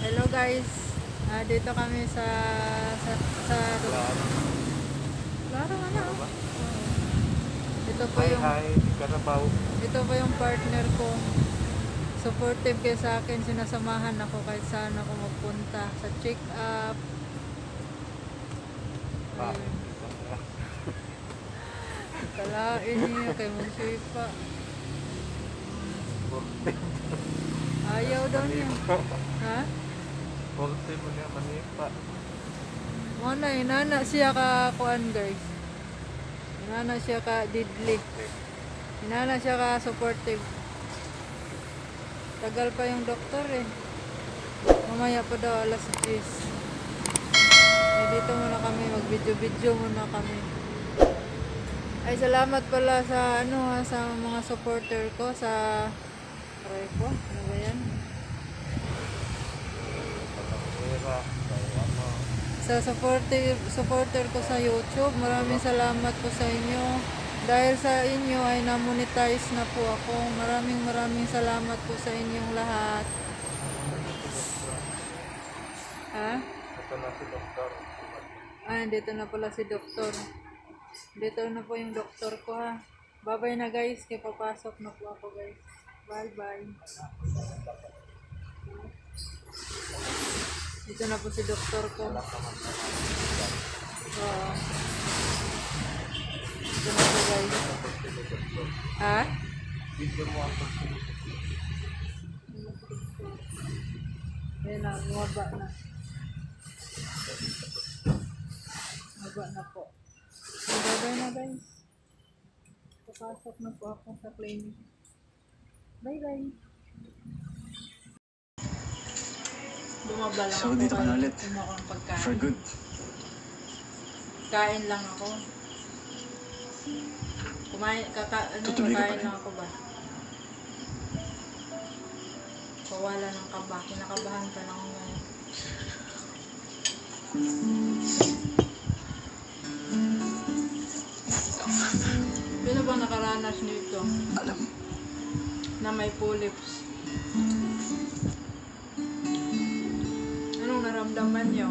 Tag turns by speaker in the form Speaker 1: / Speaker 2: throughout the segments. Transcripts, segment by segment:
Speaker 1: Hello guys, dito kami sa Klaro nga na.
Speaker 2: Ano ba?
Speaker 1: Ito po
Speaker 2: Hi,
Speaker 1: yung
Speaker 2: hi, Karabaw.
Speaker 1: ito po yung partner ko. Supportive kayo sa akin, sinasamahan ako kahit saan ako magpunta sa check up.
Speaker 2: Bakit?
Speaker 1: Kalain niya kay magsipa. Ayaw daw niya. Ha?
Speaker 2: Porte mo niya manipa.
Speaker 1: Muna, inana siya ka kuan guys. Inana siya ka didli. Inana siya ka supportive. Tagal pa yung doktor eh. Mamaya pa daw alas 10. Eh, dito muna kami, mag-video-video muna kami. Ay, salamat pala sa sa mga supporter ko sa Repo. Ano ba yan?
Speaker 2: Pagkakasira, kaya ano.
Speaker 1: Sa supporter ko sa YouTube. Maraming salamat po sa inyo. Dahil sa inyo ay na-monetize na po ako. Maraming salamat po sa inyong lahat. Ha?
Speaker 2: Ito na si Doktor.
Speaker 1: Ah, dito na pala si doktor. Dito na po yung doktor ko ha. Bye-bye na guys. Kaya papasok na po ako guys. Bye-bye. Dito na po si doktor ko. Oo. Dito na po guys. Ha?
Speaker 2: Video mo ang
Speaker 1: Ayan na, bumaba na. Bumaba na po. Bye-bye na guys. Papasok na po ako sa clinic. Bye-bye. Bumaba lang
Speaker 3: So,
Speaker 1: ako.
Speaker 3: dito ka na ulit.
Speaker 1: Kumuha ng pagkain.
Speaker 3: For good.
Speaker 1: Kain lang ako.
Speaker 3: Tutuloy ka pa
Speaker 1: kakain
Speaker 3: rin?
Speaker 1: lang ako ba? Pawala ng kaba. Kinakabahan pa lang ako ngayon. Sino ba nakaranas nito?
Speaker 3: Alam,
Speaker 1: Na may polyps? Anong naramdaman niyo?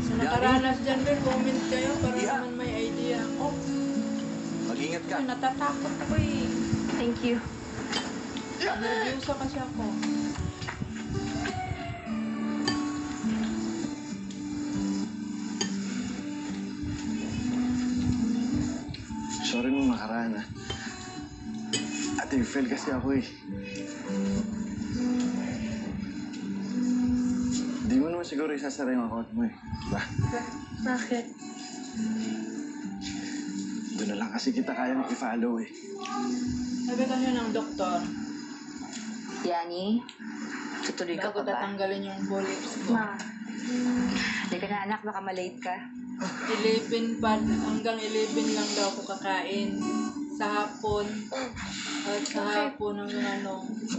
Speaker 1: Sa nakaranas dyan, Ben, comment kayo para
Speaker 3: Yeah.
Speaker 1: naman may idea ako.
Speaker 3: mag-ingat ka.
Speaker 1: Ay, natatakot ako eh.
Speaker 4: Thank you.
Speaker 1: Nervyosa kasi ako.
Speaker 3: Sorry nung nakaraan ah. Ate, fail kasi ako eh. Di mo naman siguro isasara yung account mo eh. Diba?
Speaker 4: Bakit?
Speaker 3: Doon na lang kasi kita kayang i-follow eh.
Speaker 1: Sabi kasi ng doktor,
Speaker 4: Yani, tutuloy ka
Speaker 1: bago
Speaker 4: pa ba?
Speaker 1: tatanggalin yung polyps ko.
Speaker 4: Ma. Hindi ka na anak, baka malate ka.
Speaker 1: 11 pa, hanggang 11 lang daw ako kakain sa hapon. At sa hapon hanggang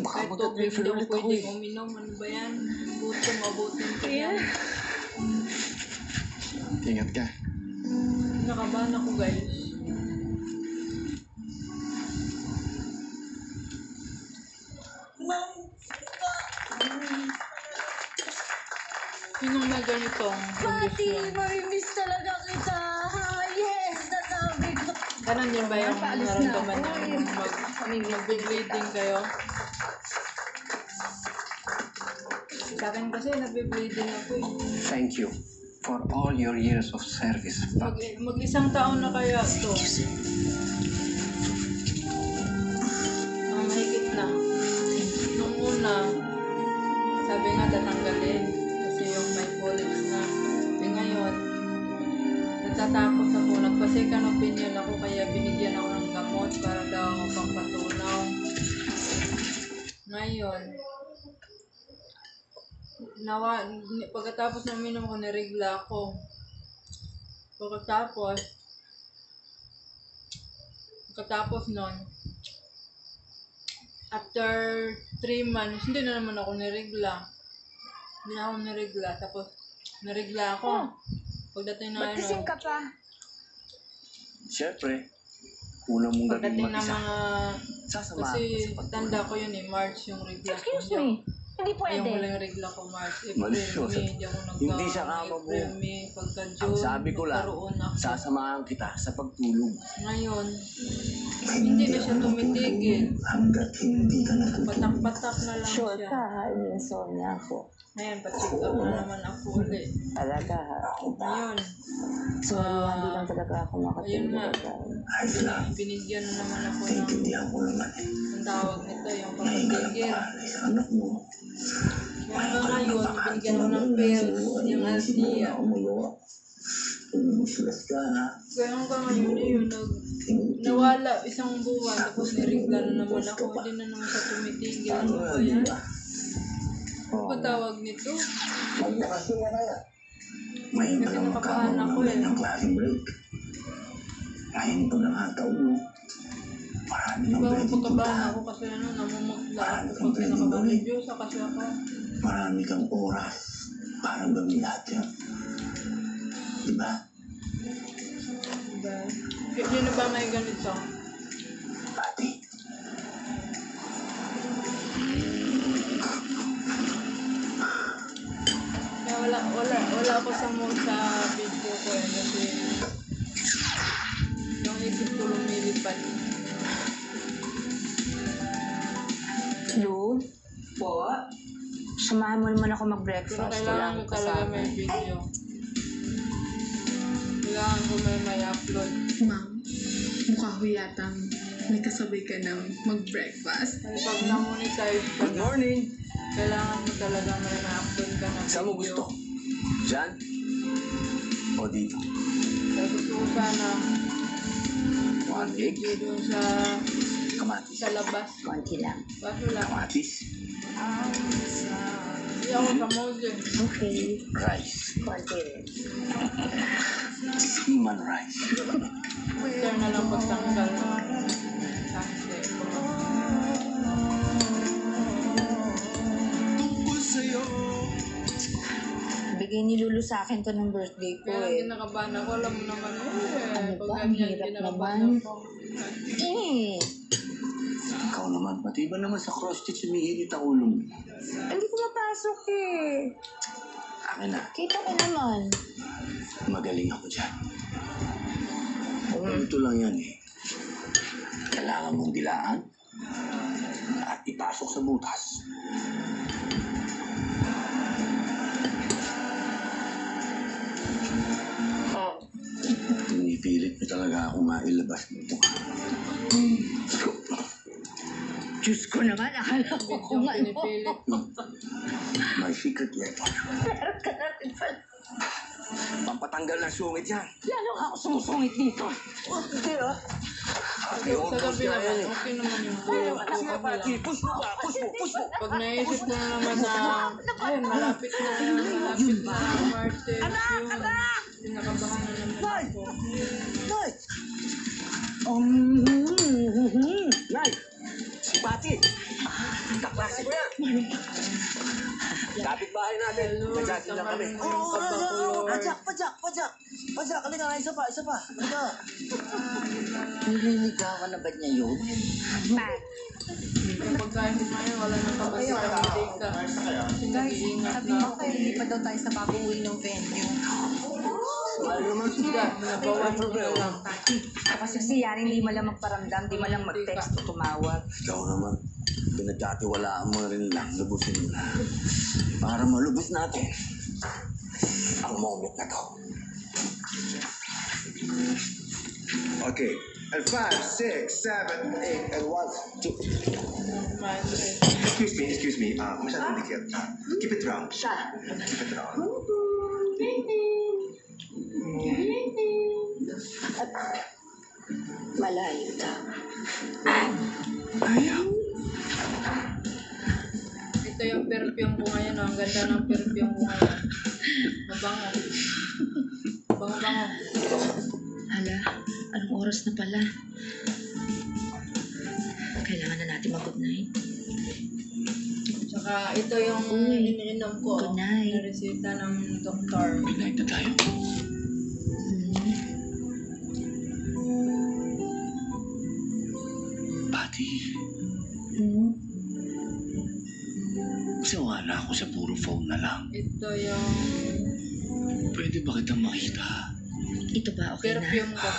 Speaker 3: Baka
Speaker 1: kahit tubig
Speaker 3: magka-refill
Speaker 1: hindi ako
Speaker 3: ulit ako
Speaker 1: pwede
Speaker 3: eh.
Speaker 1: uminom. Ano ba yan? Gutom, abutin ko yan.
Speaker 3: Ingat ka.
Speaker 1: Nakabahan ako guys. Sinong may ganitong kondisyon?
Speaker 4: mamimiss talaga kita. Yes, nasabi ko.
Speaker 1: Ganun yun ba yung nararamdaman niyo? Mag-bleeding kayo? Sa akin kasi nagbe-bleeding ako eh.
Speaker 5: Thank you for all your years of service.
Speaker 1: Mag-isang taon na kaya to. Mahigit na. Nung una, sabi nga tatanggalin kasi yung may polyps na. Ngayon, natatakot ako. Nagpa-second opinion ako kaya binigyan ako ng gamot para daw ako pangpatunaw. Ngayon, pagkatapos na minom ko, nirigla ako. Pagkatapos nun, after 3 months, hindi na naman ako nirigla. Tapos, nirigla ako. Pagdating na
Speaker 4: Ba't kasing ka pa?
Speaker 3: Siyempre, una mong gabing
Speaker 1: Pagdating ng
Speaker 3: mag-isa.
Speaker 1: mga...
Speaker 3: Sasamahan
Speaker 1: Kasi
Speaker 3: kita sa pagtulog.
Speaker 1: tanda ko yun eh, March yung regla ko.
Speaker 4: Excuse me. Hindi
Speaker 1: Yung
Speaker 4: pwede.
Speaker 1: huling regla ko, March. April,
Speaker 3: Malisyoso.
Speaker 1: May, hindi ako
Speaker 3: Hindi siya kama mo.
Speaker 1: April, May, pagka June,
Speaker 3: Ang sabi ko lang,
Speaker 1: nagkaroon ako.
Speaker 3: sasamahan kita sa pagtulog.
Speaker 1: Ngayon, hindi na siya tumitigil.
Speaker 3: Hanggat hindi ka natutulog.
Speaker 1: Patak-patak na lang
Speaker 4: Sure
Speaker 1: siya.
Speaker 4: ka ha, insomnia ako.
Speaker 1: Ngayon, pa-check up na naman ako ulit.
Speaker 4: Talaga ha.
Speaker 1: Ngayon,
Speaker 4: So, hindi lang talaga ako
Speaker 1: ayun
Speaker 4: makatulog.
Speaker 1: nga. Binigyan na naman ako ng
Speaker 3: Naintindihan ko naman eh.
Speaker 1: ang tawag nito, yung
Speaker 3: Ngayon ka lang
Speaker 1: pagpatigil.
Speaker 3: pare sa anak mo.
Speaker 1: Kaya hanggang ngayon, binigyan ako ng pills, yung Althea.
Speaker 3: Umuslas ka ha.
Speaker 1: Kaya hanggang ngayon, yun, nawala isang buwan, tapos nirigla na naman ako, hindi na naman siya tumitigil. Ano ba yan? Ano ba tawag nito?
Speaker 3: Magbakasyon na kaya. Ngayon pa
Speaker 1: Kasi
Speaker 3: lang
Speaker 1: nakabahan
Speaker 3: magkakaroon
Speaker 1: ako
Speaker 3: naman
Speaker 1: eh.
Speaker 3: ng klaseng break. Ngayon pa lang hataw mo. Marami ng
Speaker 1: Bago
Speaker 3: pwede
Speaker 1: pagkabahan
Speaker 3: puntahan.
Speaker 1: ako kasi ano, namumutla ako pag kinakabahan. Nervyosa kasi ako.
Speaker 3: Marami kang oras para gawin lahat yan. Diba?
Speaker 1: Diba? Yun na ba may ganito?
Speaker 3: Pati.
Speaker 1: Kaya wala ako sa mood sa video ko eh, kasi yung isip ko lumilipad.
Speaker 4: Lu? Po? Samahan mo naman ako
Speaker 1: Pero
Speaker 4: mag-breakfast. Wala
Speaker 1: kailangan ko
Speaker 4: akong
Speaker 1: talaga
Speaker 4: kasama.
Speaker 1: may video. Kailangan ko may upload.
Speaker 6: Ma'am, mukha ho yatang may kasabay ka ng mag-breakfast.
Speaker 1: Kasi pag na-monetize ka
Speaker 3: Good
Speaker 1: na,
Speaker 3: morning!
Speaker 1: kailangan mo talaga may na-upload ka na video.
Speaker 3: Saan mo gusto? Diyan? O dito?
Speaker 1: Kaya gusto ko sana
Speaker 3: One egg?
Speaker 1: video doon sa
Speaker 3: Kamatis?
Speaker 1: labas.
Speaker 4: Konti lang.
Speaker 1: Kaso lang,
Speaker 3: Kamatis?
Speaker 1: hindi ako sa mood eh.
Speaker 4: Okay.
Speaker 3: Rice?
Speaker 4: Konti rin.
Speaker 3: Human rice?
Speaker 1: After na lang pagtanggal ng sunset.
Speaker 4: Bigay ni Lulu sa akin to ng birthday ko
Speaker 1: Kaya
Speaker 4: eh.
Speaker 1: kinakabahan ako, alam mo naman
Speaker 4: Ano
Speaker 1: pag
Speaker 4: ba? Ang
Speaker 1: ganyan,
Speaker 4: hirap
Speaker 1: kinakabahan
Speaker 4: naman.
Speaker 1: ako.
Speaker 4: Eh,
Speaker 3: Ikaw naman, pati ba naman sa cross-stitch sumihirit ang ulo mo?
Speaker 4: hindi ko mapasok eh.
Speaker 3: Akin na,
Speaker 4: Kita ko naman.
Speaker 3: magaling ako dyan. Ganito lang yan eh. Kailangan mong dilaan at ipasok sa butas.
Speaker 4: Oh.
Speaker 3: Pinipilit mo talaga ako mailabas nito.
Speaker 4: Diyos ko naman, akala ko
Speaker 1: Video
Speaker 4: kung ano.
Speaker 1: pinipilit.
Speaker 3: My secret weapon.
Speaker 4: Meron ka natin pala.
Speaker 3: Pampatanggal ng sungit yan.
Speaker 4: Lalo nga ako sumusungit dito. Hindi ah.
Speaker 3: Ate,
Speaker 1: Sa gabi naman, okay naman yung buhay ko.
Speaker 3: Sige,
Speaker 1: Okay
Speaker 3: pati.
Speaker 1: lang.
Speaker 3: Push mo ba? Push mo, push mo.
Speaker 1: Pag naisip ko na naman na, ayun, malapit na Martes, yun. Pinakabahan na naman ako.
Speaker 3: Nay! Nay! Si Pati! Kaklase ko yan! Kapit bahay natin.
Speaker 1: Lord,
Speaker 3: Nagsasin lang kami.
Speaker 1: tamarin mo yung pagbakulor.
Speaker 3: Pajak! Halika nga, isa pa. Halika.
Speaker 4: Nililigawan na ba niya yun? Matt.
Speaker 1: Yung pagkain ngayon, wala nang kapasitan hindi ka. Kasi nag-iingat na ako.
Speaker 6: lilipat daw tayo sa bagong uwi ng venue.
Speaker 3: Mahal naman
Speaker 1: Hindi, nabawan mo na lang.
Speaker 4: Kasi si Yan, hindi mo lang magparamdam, hindi mo lang mag-text o tumawag.
Speaker 3: Ikaw naman, pinagkatiwalaan mo rin lang, lubusin mo na. Para malubos natin ang moment na to.
Speaker 7: Okay. And 5, 6, 7, 8, and 1, 2. Excuse me. Masyadong dikit. Keep it round. Keep it round.
Speaker 4: Malayo na.
Speaker 3: Ayaw.
Speaker 1: Ito yung perfume ko ngayon. Ang ganda ng perfume ko ngayon. Mabango. Bango-bango.
Speaker 8: Hala, anong oras na pala? Kailangan na natin mag-good night.
Speaker 1: Tsaka ito yung
Speaker 8: Uy,
Speaker 1: iniinom ko.
Speaker 8: good night.
Speaker 1: Na reseta ng doktor.
Speaker 3: Good night na tayo.
Speaker 4: Hmm?
Speaker 3: Sawa na ako sa puro phone na lang.
Speaker 1: Ito yung
Speaker 3: Pwede ba kitang makita?
Speaker 8: Ito ba okay na?
Speaker 1: perfume ko.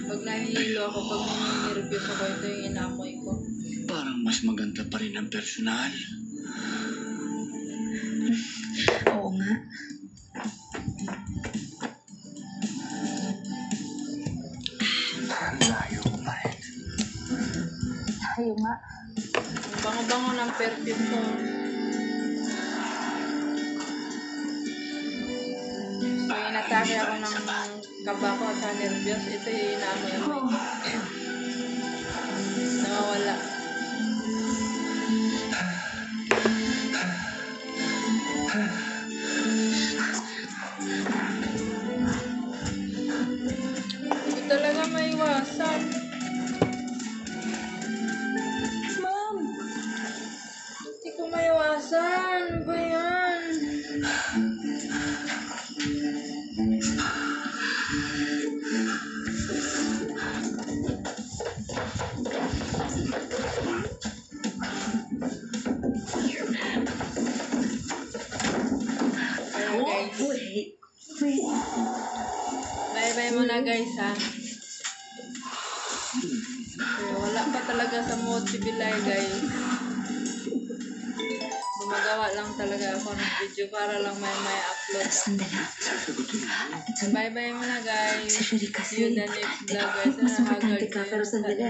Speaker 1: Pag nahihilo ako, pag nanininervyos ako, ito yung inaamoy ko.
Speaker 3: Parang mas maganda pa rin ang personal.
Speaker 8: Oo nga.
Speaker 3: Ang layo pa rin.
Speaker 4: Ayaw nga.
Speaker 1: Ang bango-bango ng perfume ko. So, inatake ako ng kaba ko sa nervyos. Ito yung inaamoy-amoy ko. Nawawala. Hindi talaga maiwasan. Ma'am! Hindi ko maiwasan. Ano ba yan? Ayun, guys.
Speaker 8: Wait.
Speaker 1: Bye-bye muna guys ha. Wala pa talaga sa mood si Bilay guys. Gumagawa lang talaga ako ng video para lang may upload.
Speaker 8: Sandali.
Speaker 1: Bye-bye muna guys.
Speaker 8: Actually
Speaker 1: See
Speaker 8: kasi,
Speaker 1: you the next vlog guys.
Speaker 8: mas importante ka, pero sandali.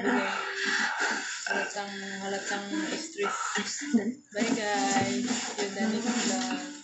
Speaker 1: Halatang stress.
Speaker 8: Ay, sandali.
Speaker 1: Bye guys. See you the next vlog.